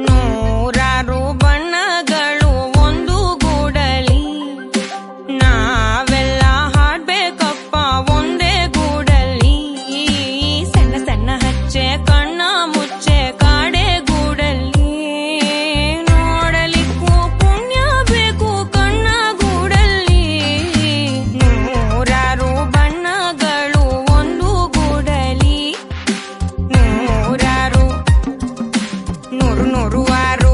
ನೂರಾರು ಬಣ್ಣಗಳು ಒಂದು ಗೂಡಲಿ ನಾವೆಲ್ಲ ಹಾಡ್ಬೇಕಪ್ಪ ಒಂದೇ ಗೂಡಲಿ ಸಣ್ಣ ಸಣ್ಣ ಹಚ್ಚೆ ಕಣ್ಣ ಮುಚ್ಚೆ ಕಾಡೆ ಗೂಡಲಿ ನೋಡಲಿಕ್ಕೂ ಪುಣ್ಯ ಬೇಕು ಕಣ್ಣ ಗೂಡಲಿ ನೂರಾರು ಬಣ್ಣಗಳು ಒಂದು ಗೂಡಲಿ ನೂರಾರು ನೂರು ಆರು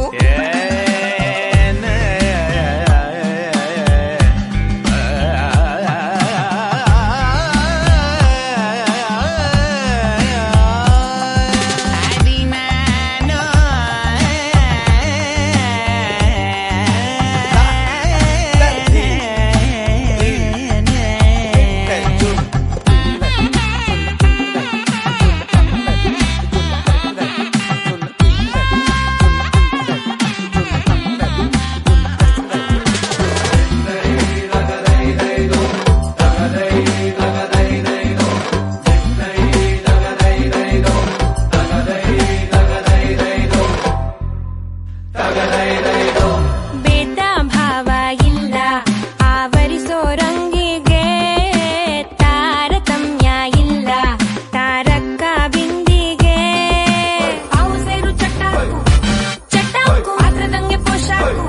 ಭೇದ ಭಾವ ಇಲ್ಲ ಆವರಿಸೋ ರಂಗಿಗೆ ತಾರತಮ್ಯ ಇಲ್ಲ ತಾರಕ್ಕ ಬಿಂದಿಗೆ ಅವು ಸೇರು ಚಟ್ಟಾಕು ಚಟ್ಟಾಕು ಪಾತ್ರದಂಗೆ ಪೋಷಾಕು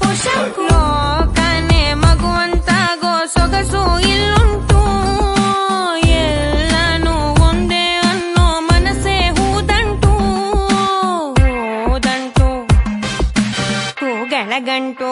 ಪೋಷಾಕು ಲೋಕನೆ ಮಗುವಂತಾಗೋ ಸೊಗಸು ಇಲ್ಲುಂಟು ಎಲ್ಲನೂ ಒಂದೇ ಅನ್ನೋ ಮನಸ್ಸೇ ಹೂದಂಟು ಹೂದಂಟು ಹೂಗಳ ಗಂಟು